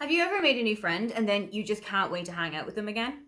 Have you ever made a new friend and then you just can't wait to hang out with them again?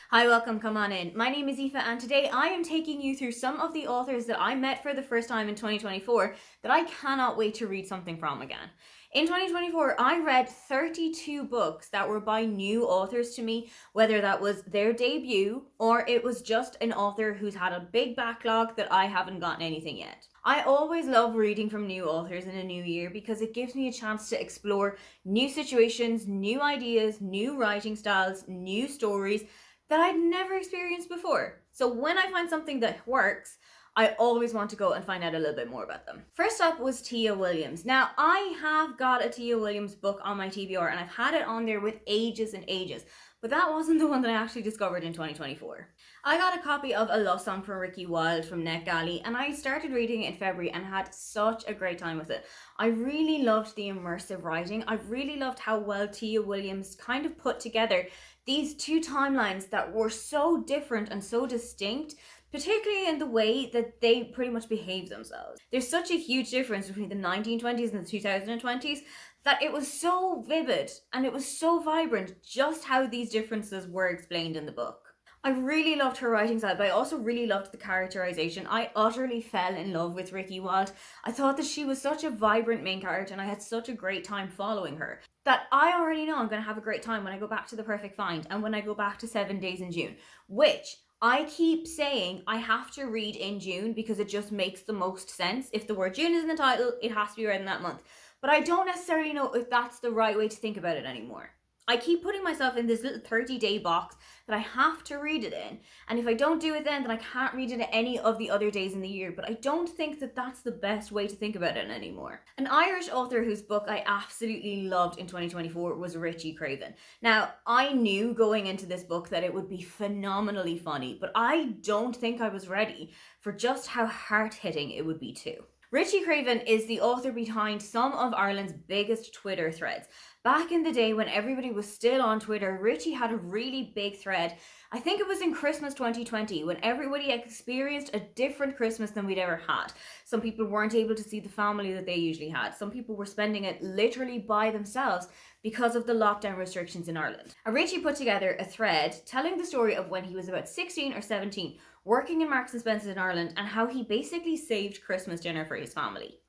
Hi, welcome, come on in. My name is Aoife and today I am taking you through some of the authors that I met for the first time in 2024 that I cannot wait to read something from again. In 2024, I read 32 books that were by new authors to me, whether that was their debut or it was just an author who's had a big backlog that I haven't gotten anything yet. I always love reading from new authors in a new year because it gives me a chance to explore new situations, new ideas, new writing styles, new stories that I'd never experienced before. So when I find something that works, I always want to go and find out a little bit more about them. First up was Tia Williams. Now, I have got a Tia Williams book on my TBR and I've had it on there with ages and ages, but that wasn't the one that I actually discovered in 2024. I got a copy of A Love Song from Ricky Wilde from NetGalley and I started reading it in February and had such a great time with it. I really loved the immersive writing. I really loved how well Tia Williams kind of put together these two timelines that were so different and so distinct, particularly in the way that they pretty much behave themselves. There's such a huge difference between the 1920s and the 2020s that it was so vivid and it was so vibrant just how these differences were explained in the book. I really loved her writing style, but I also really loved the characterization. I utterly fell in love with Ricky Wilde. I thought that she was such a vibrant main character and I had such a great time following her that I already know I'm going to have a great time when I go back to The Perfect Find and when I go back to 7 Days in June, which I keep saying I have to read in June because it just makes the most sense. If the word June is in the title, it has to be read in that month. But I don't necessarily know if that's the right way to think about it anymore. I keep putting myself in this little 30-day box that I have to read it in. And if I don't do it then I can't read it at any of the other days in the year. But I don't think that that's the best way to think about it anymore. An Irish author whose book I absolutely loved in 2024 was Richie Craven. Now, I knew going into this book that it would be phenomenally funny, but I don't think I was ready for just how hard-hitting it would be too. Richie Craven is the author behind some of Ireland's biggest Twitter threads. Back in the day when everybody was still on Twitter, Richie had a really big thread. I think it was in Christmas 2020 when everybody experienced a different Christmas than we'd ever had. Some people weren't able to see the family that they usually had. Some people were spending it literally by themselves because of the lockdown restrictions in Ireland. And Richie put together a thread telling the story of when he was about 16 or 17 working in Marks and Spencer's in Ireland and how he basically saved Christmas dinner for his family.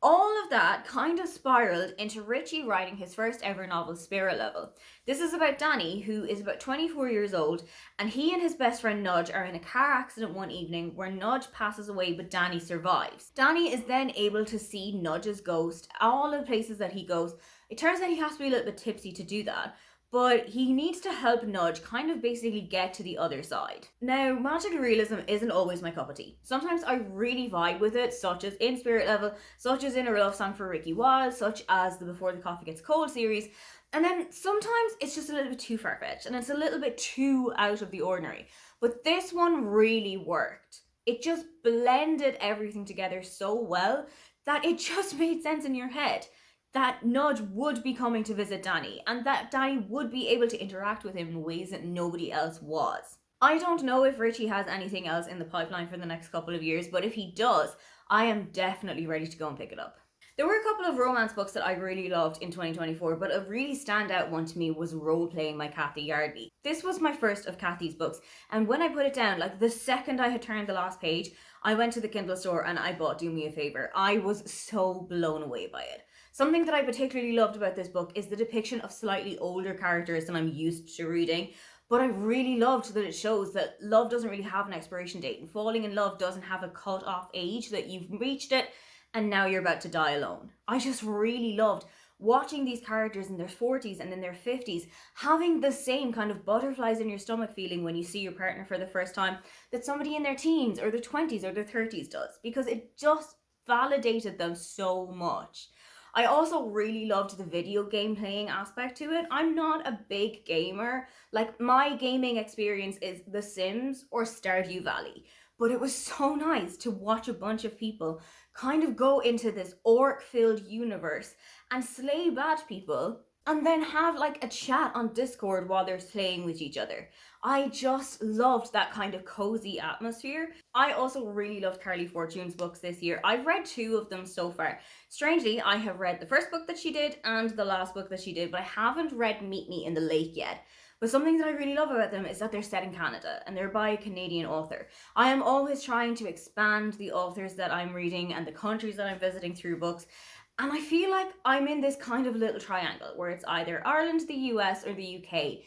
All of that kind of spiraled into Richie writing his first ever novel, Spirit Level. This is about Danny, who is about 24 years old, and he and his best friend Nudge are in a car accident one evening where Nudge passes away but Danny survives. Danny is then able to see Nudge's ghost, all the places that he goes. It turns out he has to be a little bit tipsy to do that, but he needs to help Nudge kind of basically get to the other side. Now, magical realism isn't always my cup of tea. Sometimes I really vibe with it, such as in Spirit Level, such as in A Love Song for Ricky Wilde, such as the Before the Coffee Gets Cold series. And then sometimes it's just a little bit too far-fetched and it's a little bit too out of the ordinary. But this one really worked. It just blended everything together so well that it just made sense in your head. That Nudge would be coming to visit Danny and that Danny would be able to interact with him in ways that nobody else was. I don't know if Richie has anything else in the pipeline for the next couple of years, but if he does, I am definitely ready to go and pick it up. There were a couple of romance books that I really loved in 2024, but a really standout one to me was Role Playing by Kathy Yardley. This was my first of Kathy's books, and when I put it down, like the second I had turned the last page, I went to the Kindle store and I bought Do Me a Favor. I was so blown away by it. Something that I particularly loved about this book is the depiction of slightly older characters than I'm used to reading, but I really loved that it shows that love doesn't really have an expiration date and falling in love doesn't have a cut-off age, that you've reached it and now you're about to die alone. I just really loved watching these characters in their 40s and in their 50s having the same kind of butterflies in your stomach feeling when you see your partner for the first time that somebody in their teens or their 20s or their 30s does, because it just validated them so much. I also really loved the video game playing aspect to it. I'm not a big gamer. Like, my gaming experience is The Sims or Stardew Valley. But it was so nice to watch a bunch of people kind of go into this orc-filled universe and slay bad people and then have like a chat on Discord while they're playing with each other. I just loved that kind of cozy atmosphere. I also really loved Carly Fortune's books this year. I've read 2 of them so far. Strangely, I have read the first book that she did and the last book that she did, but I haven't read Meet Me in the Lake yet. But something that I really love about them is that they're set in Canada and they're by a Canadian author. I am always trying to expand the authors that I'm reading and the countries that I'm visiting through books. And I feel like I'm in this kind of little triangle where it's either Ireland, the US, or the UK.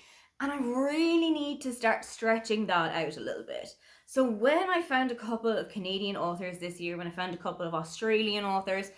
And I really need to start stretching that out a little bit. So when I found a couple of Canadian authors this year, when I found a couple of Australian authors,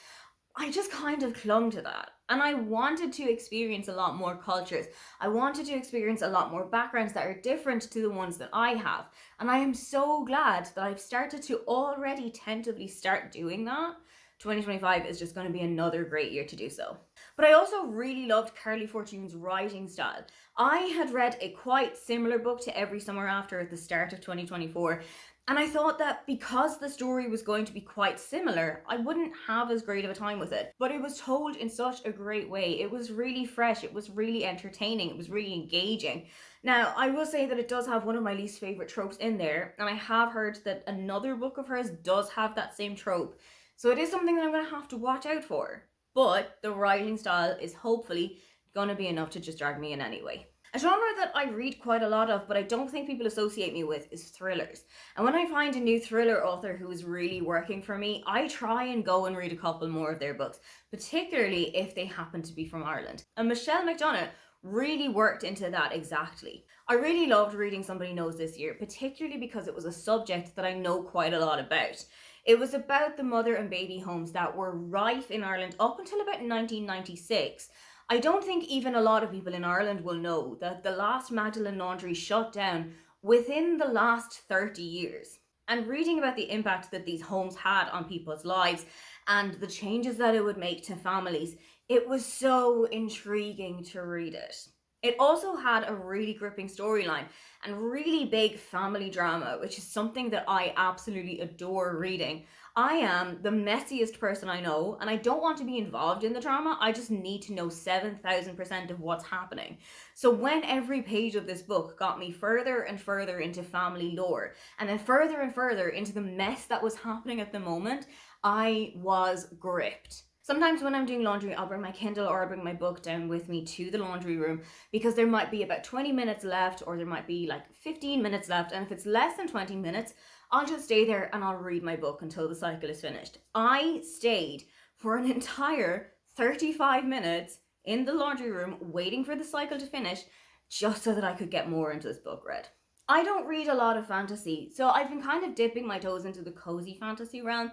I just kind of clung to that. And I wanted to experience a lot more cultures. I wanted to experience a lot more backgrounds that are different to the ones that I have. And I am so glad that I've started to already tentatively start doing that. 2025 is just going to be another great year to do so. But I also really loved Carly Fortune's writing style. I had read a quite similar book to Every Summer After at the start of 2024, and I thought that because the story was going to be quite similar, I wouldn't have as great of a time with it. But it was told in such a great way. It was really fresh, it was really entertaining, it was really engaging. Now, I will say that it does have one of my least favourite tropes in there, and I have heard that another book of hers does have that same trope. So it is something that I'm going to have to watch out for. But the writing style is hopefully going to be enough to just drag me in anyway. A genre that I read quite a lot of, but I don't think people associate me with, is thrillers. And when I find a new thriller author who is really working for me, I try and go and read a couple more of their books, particularly if they happen to be from Ireland. And Michelle McDonough really worked into that exactly. I really loved reading Somebody Knows this year, particularly because it was a subject that I know quite a lot about. It was about the mother and baby homes that were rife in Ireland up until about 1996. I don't think even a lot of people in Ireland will know that the last Magdalen Laundry shut down within the last 30 years. And reading about the impact that these homes had on people's lives and the changes that it would make to families, it was so intriguing to read it. It also had a really gripping storyline and really big family drama, which is something that I absolutely adore reading. I am the messiest person I know, and I don't want to be involved in the drama. I just need to know 7,000% of what's happening. So when every page of this book got me further and further into family lore, and then further and further into the mess that was happening at the moment, I was gripped. Sometimes when I'm doing laundry, I'll bring my Kindle or I'll bring my book down with me to the laundry room because there might be about 20 minutes left or there might be like 15 minutes left. And if it's less than 20 minutes, I'll just stay there and I'll read my book until the cycle is finished. I stayed for an entire 35 minutes in the laundry room waiting for the cycle to finish just so that I could get more into this book read. I don't read a lot of fantasy, so I've been kind of dipping my toes into the cozy fantasy realm.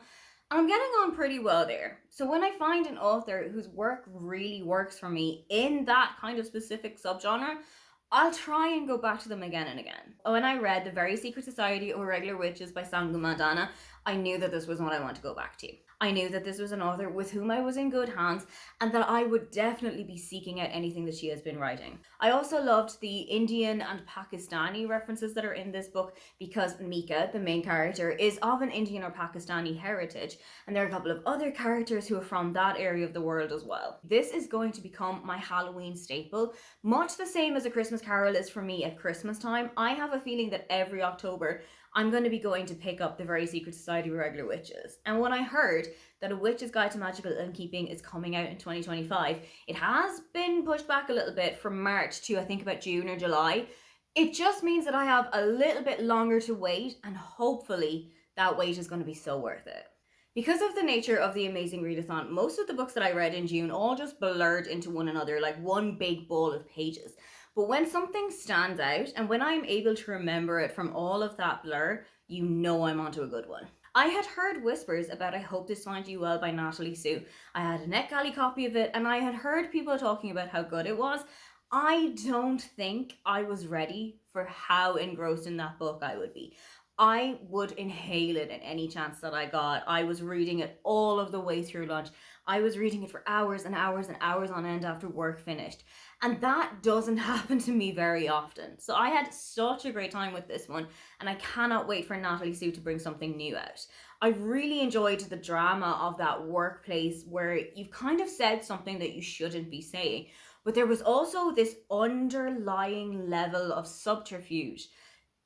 I'm getting on pretty well there. So when I find an author whose work really works for me in that kind of specific subgenre, I'll try and go back to them again and again. When I read The Very Secret Society of Irregular Witches by Sangha Mandana, I knew that this was what I want to go back to. I knew that this was an author with whom I was in good hands and that I would definitely be seeking out anything that she has been writing. I also loved the Indian and Pakistani references that are in this book because Mika, the main character, is of an Indian or Pakistani heritage, and there are a couple of other characters who are from that area of the world as well. This is going to become my Halloween staple, much the same as A Christmas Carol is for me at Christmas time. I have a feeling that every October I'm going to be going to pick up The Very Secret Society of Irregular Witches. And when I heard that A Witch's Guide to Magical Innkeeping is coming out in 2025, it has been pushed back a little bit from March to I think about June or July. It just means that I have a little bit longer to wait, and hopefully that wait is going to be so worth it. Because of the nature of the Amazing Readathon, most of the books that I read in June all just blurred into one another like one big ball of pages. But when something stands out and when I'm able to remember it from all of that blur, you know I'm onto a good one. I had heard whispers about I Hope This Finds You Well by Natalie Sue. I had a NetGalley copy of it and I had heard people talking about how good it was. I don't think I was ready for how engrossed in that book I would be. I would inhale it at any chance that I got. I was reading it all of the way through lunch. I was reading it for hours and hours and hours on end after work finished. And that doesn't happen to me very often. So I had such a great time with this one, and I cannot wait for Natalie Sue to bring something new out. I really enjoyed the drama of that workplace where you've kind of said something that you shouldn't be saying, but there was also this underlying level of subterfuge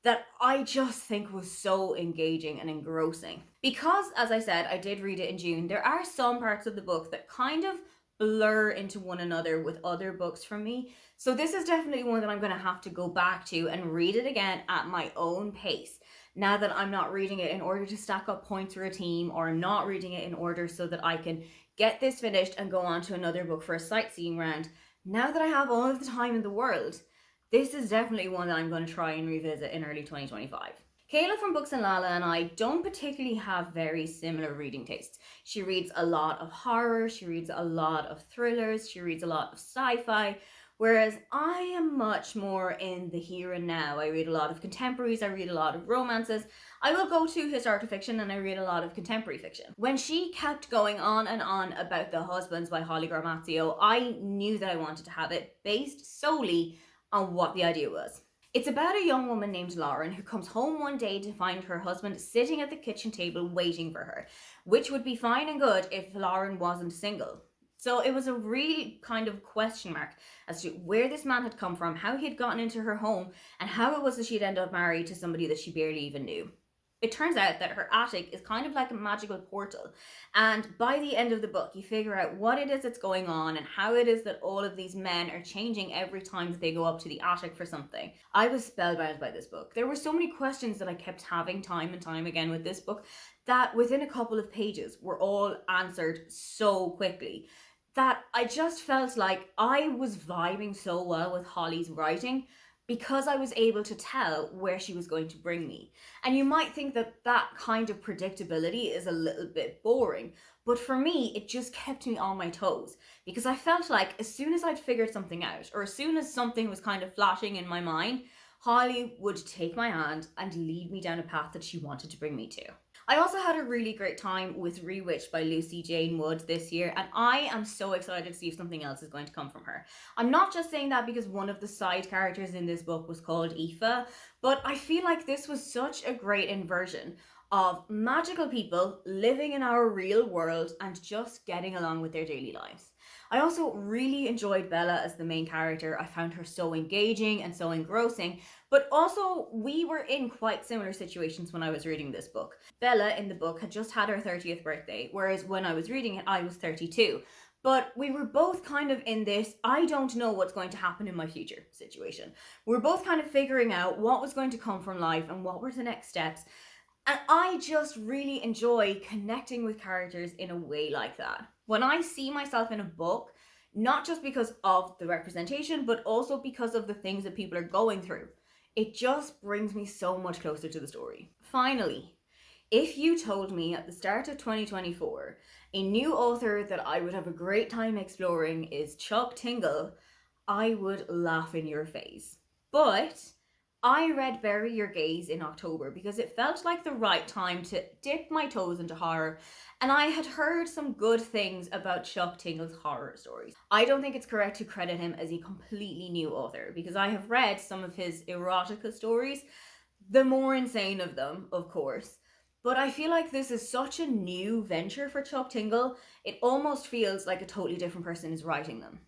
that I just think was so engaging and engrossing. Because, as I said, I did read it in June, there are some parts of the book that kind of blur into one another with other books from me. So this is definitely one that I'm going to have to go back to and read it again at my own pace. Now that I'm not reading it in order to stack up points for a team, or I'm not reading it in order so that I can get this finished and go on to another book for a sightseeing round. Now that I have all of the time in the world, this is definitely one that I'm going to try and revisit in early 2025. Kayla from Books and Lala and I don't particularly have very similar reading tastes. She reads a lot of horror, she reads a lot of thrillers, she reads a lot of sci-fi, whereas I am much more in the here and now. I read a lot of contemporaries, I read a lot of romances. I will go to historical fiction and I read a lot of contemporary fiction. When she kept going on and on about The Husbands by Holly Gramazio, I knew that I wanted to have it based solely on what the idea was. It's about a young woman named Lauren who comes home one day to find her husband sitting at the kitchen table waiting for her, which would be fine and good if Lauren wasn't single. So it was a real kind of question mark as to where this man had come from, how he had gotten into her home, and how it was that she'd end up married to somebody that she barely even knew. It turns out that her attic is kind of like a magical portal, and by the end of the book you figure out what it is that's going on and how it is that all of these men are changing every time that they go up to the attic for something. I was spellbound by this book. There were so many questions that I kept having time and time again with this book that within a couple of pages were all answered so quickly that I just felt like I was vibing so well with Holly's writing because I was able to tell where she was going to bring me. And you might think that that kind of predictability is a little bit boring, but for me, it just kept me on my toes because I felt like as soon as I'd figured something out, or as soon as something was kind of flashing in my mind, Holly would take my hand and lead me down a path that she wanted to bring me to. I also had a really great time with Rewitched by Lucy Jane Wood this year, and I am so excited to see if something else is going to come from her. I'm not just saying that because one of the side characters in this book was called Aoife, but I feel like this was such a great inversion of magical people living in our real world and just getting along with their daily lives. I also really enjoyed Bella as the main character. I found her so engaging and so engrossing, but also we were in quite similar situations when I was reading this book. Bella in the book had just had her 30th birthday, whereas when I was reading it, I was 32. But we were both kind of in this, I don't know what's going to happen in my future situation. We're both kind of figuring out what was going to come from life and what were the next steps. And I just really enjoy connecting with characters in a way like that. When I see myself in a book, not just because of the representation, but also because of the things that people are going through, it just brings me so much closer to the story. Finally, if you told me at the start of 2024, a new author that I would have a great time exploring is Chuck Tingle, I would laugh in your face. But I read Bury Your Gaze in October because it felt like the right time to dip my toes into horror, and I had heard some good things about Chuck Tingle's horror stories. I don't think it's correct to credit him as a completely new author because I have read some of his erotica stories, the more insane of them, of course. But I feel like this is such a new venture for Chuck Tingle, it almost feels like a totally different person is writing them.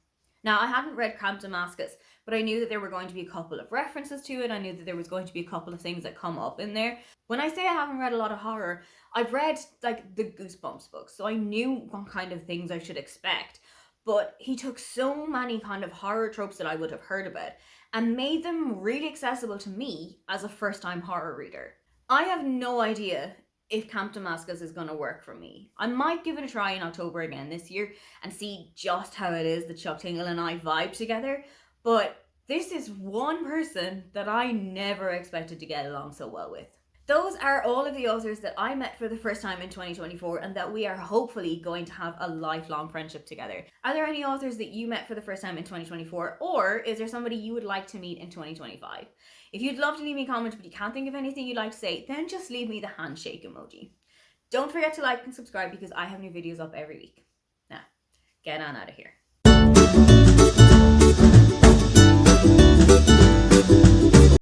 Now, I hadn't read Camp Damascus, but I knew that there were going to be a couple of references to it. I knew that there was going to be a couple of things that come up in there. When I say I haven't read a lot of horror, I've read like the Goosebumps books, so I knew what kind of things I should expect. But he took so many kind of horror tropes that I would have heard about and made them really accessible to me as a first-time horror reader. I have no idea if Camp Damascus is going to work for me. I might give it a try in October again this year and see just how it is that Chuck Tingle and I vibe together, but this is one person that I never expected to get along so well with. Those are all of the authors that I met for the first time in 2024 and that we are hopefully going to have a lifelong friendship together. Are there any authors that you met for the first time in 2024, or is there somebody you would like to meet in 2025? If you'd love to leave me a comment but you can't think of anything you'd like to say, then just leave me the handshake emoji. Don't forget to like and subscribe because I have new videos up every week. Now, get on out of here.